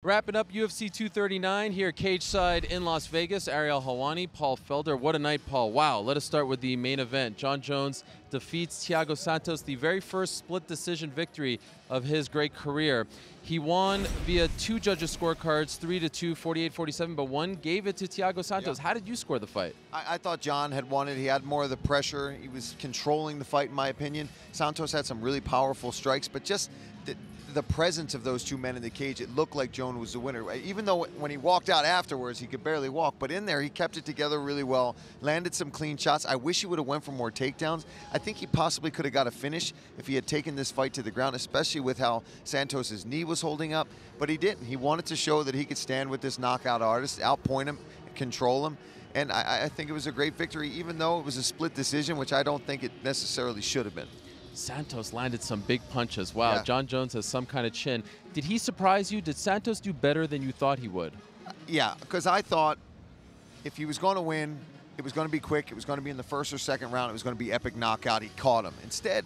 Wrapping up UFC 239 here cage side in Las Vegas. Ariel, Helwani, Paul Felder. What a night, Paul. Wow. Let us start with the main event. Jon Jones defeats Thiago Santos, the very first split decision victory of his great career. He won via two judges' scorecards, 3-2, 48-47, but one gave it to Thiago Santos. Yeah. How did you score the fight? I thought Jon had won it. He had more of the pressure. He was controlling the fight, in my opinion. Santos had some really powerful strikes, but just the presence of those two men in the cage, it looked like Jones was the winner. Even though when he walked out afterwards, he could barely walk, but in there, he kept it together really well, landed some clean shots. I wish he would have went for more takedowns. I think he possibly could have got a finish if he had taken this fight to the ground, especially with how Santos's knee was holding up, but he didn't. He wanted to show that he could stand with this knockout artist, outpoint him, control him, and I think it was a great victory, even though it was a split decision, which I don't think it necessarily should have been. Santos landed some big punches. Wow, Yeah. Jon Jones has some kind of chin. Did he surprise you? Did Santos do better than you thought he would? Yeah, because I thought if he was going to win, it was going to be quick. It was going to be in the first or second round. It was going to be epic knockout. He caught him. Instead,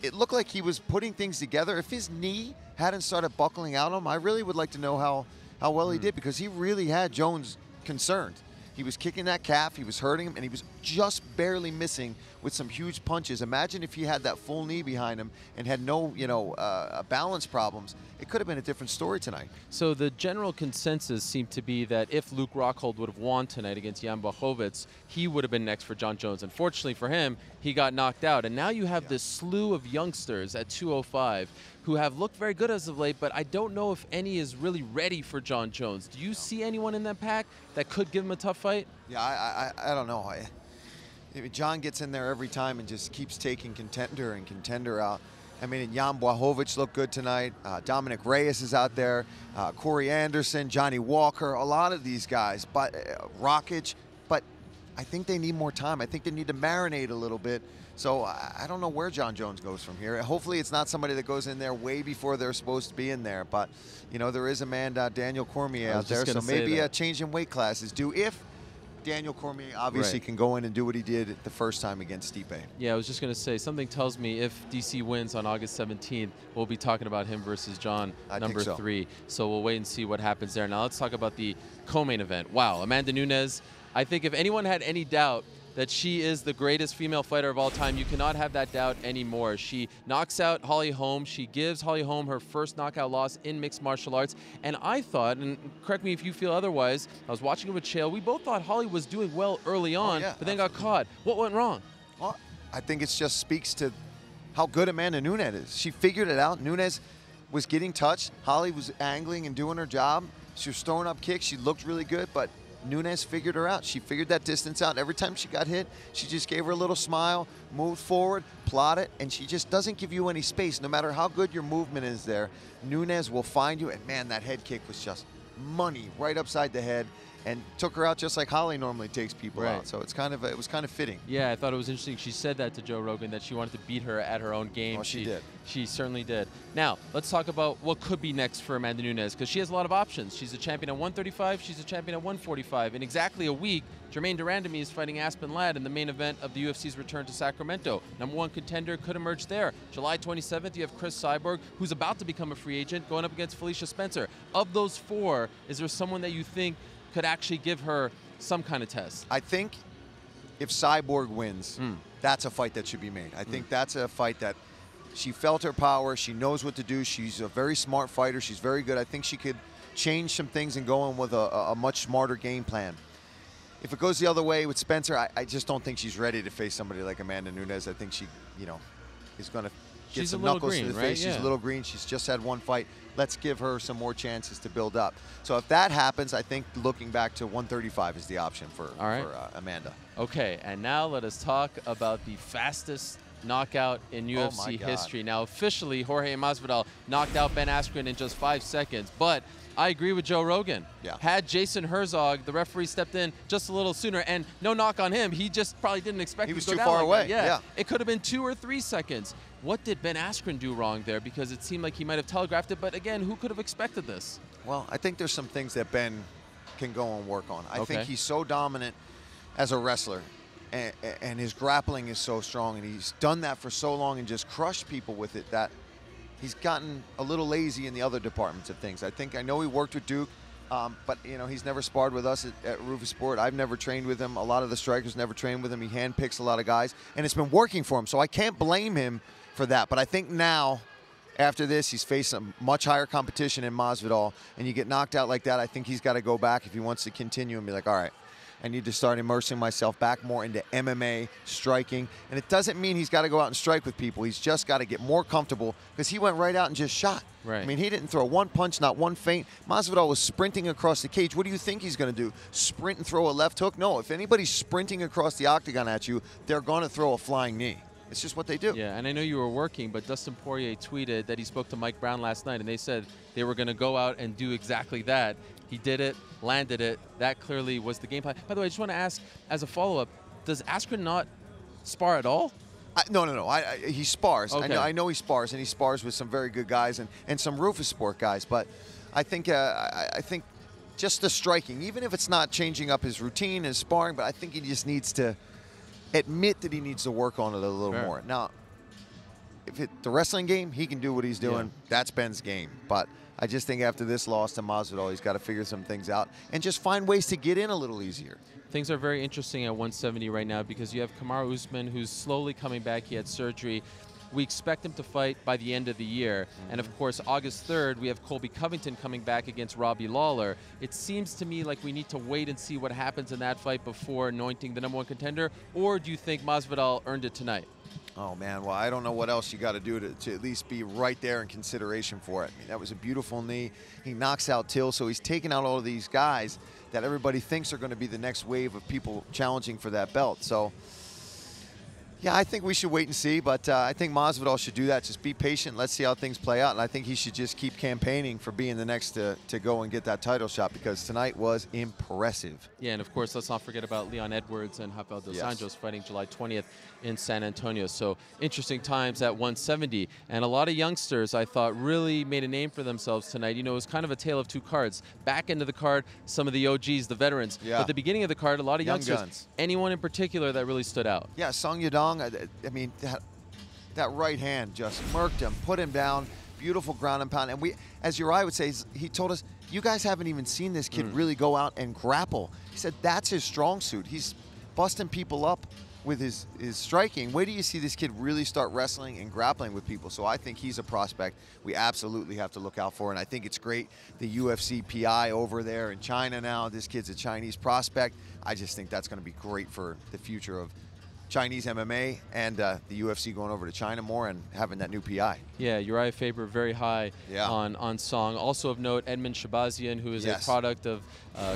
it looked like he was putting things together. If his knee hadn't started buckling out on him, I really would like to know how well he did, because he really had Jones concerned. He was kicking that calf, he was hurting him, and he was just barely missing with some huge punches. Imagine if he had that full knee behind him and had no, balance problems. It could have been a different story tonight. So the general consensus seemed to be that if Luke Rockhold would have won tonight against Jan Blachowicz, he would have been next for Jon Jones. Unfortunately for him, he got knocked out. And now you have this slew of youngsters at 205 who have looked very good as of late, but I don't know if any is really ready for Jon Jones. Do you see anyone in that pack that could give him a tough fight? Yeah, I don't know. Jon gets in there every time and just keeps taking contender out. I mean, Jan Blachowicz looked good tonight. Dominic Reyes is out there. Corey Anderson, Johnny Walker, a lot of these guys. But Rockage, but I think they need more time. I think they need to marinate a little bit. So I don't know where Jon Jones goes from here. Hopefully it's not somebody that goes in there way before they're supposed to be in there. But, there is a man, Daniel Cormier, out there. So maybe a change in weight class is due if Daniel Cormier obviously can go in and do what he did the first time against Stipe. Yeah, I was just going to say, something tells me if DC wins on August 17th, we'll be talking about him versus Jon, number 3. So we'll wait and see what happens there. Now let's talk about the co-main event. Wow, Amanda Nunes. I think if anyone had any doubt that she is the greatest female fighter of all time, you cannot have that doubt anymore. She knocks out Holly Holm. She gives Holly Holm her first knockout loss in mixed martial arts. And I thought, and correct me if you feel otherwise, I was watching it with Chael, we both thought Holly was doing well early on, but then got caught. What went wrong? Well, I think it just speaks to how good Amanda Nunes is. She figured it out. Nunes was getting touched. Holly was angling and doing her job. She was throwing up kicks. She looked really good, but Nunes figured her out. She figured that distance out. Every time she got hit, she just gave her a little smile, moved forward, plotted, and she just doesn't give you any space. No matter how good your movement is there, Nunes will find you, and man, that head kick was just money right upside the head, and took her out just like Holly normally takes people out. So it was kind of fitting. Yeah, I thought it was interesting. She said that to Joe Rogan, that she wanted to beat her at her own game. Well, she did. She certainly did. Now, let's talk about what could be next for Amanda Nunes, because she has a lot of options. She's a champion at 135. She's a champion at 145. In exactly a week, Jermaine Durandamy is fighting Aspen Ladd in the main event of the UFC's return to Sacramento. #1 contender could emerge there. July 27th, you have Chris Cyborg, who's about to become a free agent, going up against Felicia Spencer. Of those 4, is there someone that you think could actually give her some kind of test? I think if Cyborg wins, that's a fight that should be made. I think that's a fight that she felt her power. She knows what to do. She's a very smart fighter. She's very good. I think she could change some things and go in with a much smarter game plan. If it goes the other way with Spencer, I just don't think she's ready to face somebody like Amanda Nunes. I think she, is going to get some knuckles to the face. She's a little green. She's just had one fight. Let's give her some more chances to build up. So if that happens, I think looking back to 135 is the option for Amanda. Okay, and now let us talk about the fastest knockout in UFC history. Now, officially, Jorge Masvidal knocked out Ben Askren in just 5 seconds, but I agree with Joe Rogan. Had Jason Herzog, the referee, stepped in just a little sooner, and no knock on him, he just probably didn't expect he was to go too down far like away. That. It could have been 2 or 3 seconds. What did Ben Askren do wrong there? Because it seemed like he might have telegraphed it, but again, who could have expected this? Well, I think there's some things that Ben can go and work on. I think he's so dominant as a wrestler, and his grappling is so strong, and he's done that for so long and just crushed people with it, that he's gotten a little lazy in the other departments of things. I know he worked with Duke, but he's never sparred with us at Rufus Sport. I've never trained with him. A lot of the strikers never trained with him. He handpicks a lot of guys, and it's been working for him. So I can't blame him for that. But I think now, after this, he's faced some much higher competition in Masvidal, and you get knocked out like that, I think he's got to go back if he wants to continue and be like, all right, I need to start immersing myself back more into MMA, striking. And it doesn't mean he's got to go out and strike with people. He's just got to get more comfortable, because he went right out and just shot. Right. I mean, he didn't throw one punch, not one feint. Masvidal was sprinting across the cage. What do you think he's going to do? Sprint and throw a left hook? No, if anybody's sprinting across the octagon at you, they're going to throw a flying knee. It's just what they do. Yeah, and I know you were working, but Dustin Poirier tweeted that he spoke to Mike Brown last night, and they said they were going to go out and do exactly that. He did it, landed it. That clearly was the game plan. By the way, I just want to ask, as a follow-up, does Askren not spar at all? No. He spars. Okay. I know he spars, and he spars with some very good guys and some Rufus Sport guys. But I think just the striking, even if it's not changing up his routine, his sparring, but I think he just needs to admit that he needs to work on it a little more. Now, if the wrestling game, he can do what he's doing. Yeah. That's Ben's game. But I just think after this loss to Masvidal, he's got to figure some things out and just find ways to get in a little easier. Things are very interesting at 170 right now, because you have Kamaru Usman, who's slowly coming back. He had surgery. We expect him to fight by the end of the year. And of course, August 3rd, we have Colby Covington coming back against Robbie Lawler. It seems to me like we need to wait and see what happens in that fight before anointing the #1 contender. Or do you think Masvidal earned it tonight? Oh, man. Well, I don't know what else you got to do to at least be right there in consideration for it. I mean, that was a beautiful knee. He knocks out Till, so he's taking out all of these guys that everybody thinks are going to be the next wave of people challenging for that belt. So, yeah, I think we should wait and see, but I think Masvidal should do that. Just be patient. Let's see how things play out, and I think he should just keep campaigning for being the next to go and get that title shot, because tonight was impressive. Yeah, and of course, let's not forget about Leon Edwards and Rafael dos Anjos fighting July 20th in San Antonio. So interesting times at 170, and a lot of youngsters, I thought, really made a name for themselves tonight. It was kind of a tale of two cards. Back end of the card, some of the OGs, the veterans. Yeah. But the beginning of the card, a lot of youngsters. Guns. Anyone in particular that really stood out? Yeah, Song Yadong. I mean, that right hand just murked him, put him down. Beautiful ground and pound. And we, as Uriah would say, he told us, you guys haven't even seen this kid really go out and grapple. He said that's his strong suit. He's busting people up with his striking. Wait till you see this kid really start wrestling and grappling with people. So I think he's a prospect we absolutely have to look out for. And I think it's great, the UFC PI over there in China now. This kid's a Chinese prospect. I just think that's going to be great for the future of Chinese MMA and the UFC going over to China more and having that new PI. Yeah, Uriah Faber very high on Song. Also of note, Edmund Shabazian, who is a product of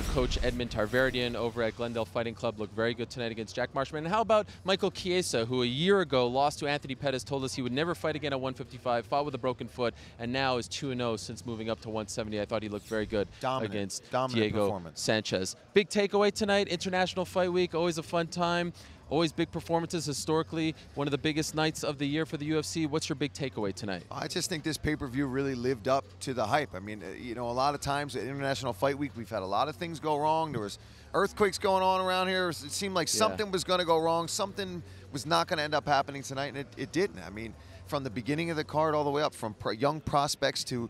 Coach Edmund Tarverdian over at Glendale Fighting Club, looked very good tonight against Jack Marshman. And how about Michael Chiesa, who a year ago lost to Anthony Pettis, told us he would never fight again at 155, fought with a broken foot, and now is 2-0 since moving up to 170. I thought he looked very good against Diego Sanchez. Big takeaway tonight, International Fight Week, always a fun time. Always big performances historically, one of the biggest nights of the year for the UFC. What's your big takeaway tonight? I just think this pay-per-view really lived up to the hype. I mean, a lot of times at International Fight Week, we've had a lot of things go wrong. There was earthquakes going on around here. It seemed like something was going to go wrong. Something was not going to end up happening tonight, and it didn't. I mean, from the beginning of the card all the way up, from young prospects to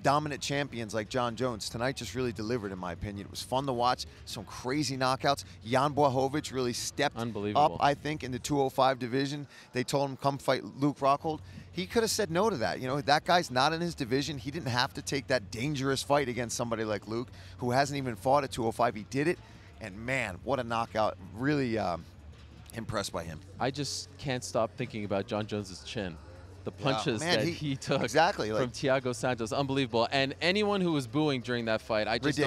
dominant champions like Jon Jones. Tonight just really delivered, in my opinion. It was fun to watch. Some crazy knockouts. Jan Blachowicz really stepped up, I think, in the 205 division. They told him, come fight Luke Rockhold. He could have said no to that. That guy's not in his division. He didn't have to take that dangerous fight against somebody like Luke, who hasn't even fought at 205. He did it, and man, what a knockout. Really impressed by him. I just can't stop thinking about Jon Jones's chin. The punches that he took from Thiago Santos, unbelievable. And anyone who was booing during that fight, I just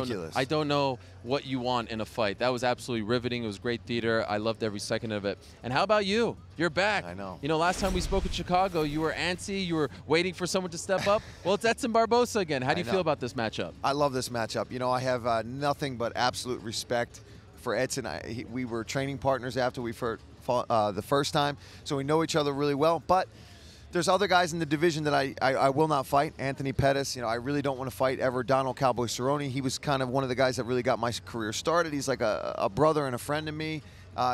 don't know what you want in a fight. That was absolutely riveting. It was great theater. I loved every second of it. And how about you? You're back. I know. Last time we spoke in Chicago, you were antsy. You were waiting for someone to step up. Well, it's Edson Barboza again. How do you feel about this matchup? I love this matchup. I have nothing but absolute respect for Edson. We were training partners after we fought the first time, so we know each other really well. But there's other guys in the division that I will not fight. Anthony Pettis, I really don't want to fight ever. Donald Cowboy Cerrone, he was kind of one of the guys that really got my career started. He's like a brother and a friend to me.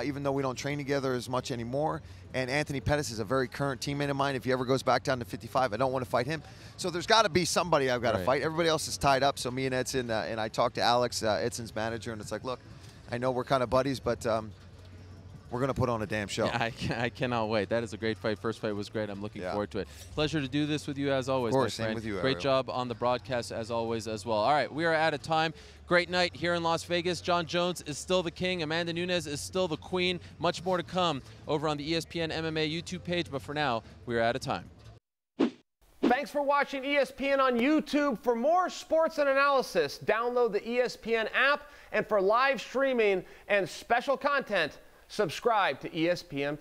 even though we don't train together as much anymore. And Anthony Pettis is a very current teammate of mine. If he ever goes back down to 55, I don't want to fight him. So there's got to be somebody I've got to fight. Everybody else is tied up. So me and Edson, and I talked to Alex, Edson's manager, and it's like, look, I know we're kind of buddies, but we're going to put on a damn show. Yeah, I cannot wait. That is a great fight. First fight was great. I'm looking forward to it. Pleasure to do this with you as always, of course, my friend. same with you, Great Ariel. job on the broadcast as always as well. All right, we are out of time. Great night here in Las Vegas. Jon Jones is still the king. Amanda Nunes is still the queen. Much more to come over on the ESPN MMA YouTube page, but for now, we are out of time. Thanks for watching ESPN on YouTube. For more sports and analysis, download the ESPN app, and for live streaming and special content, subscribe to ESPN+.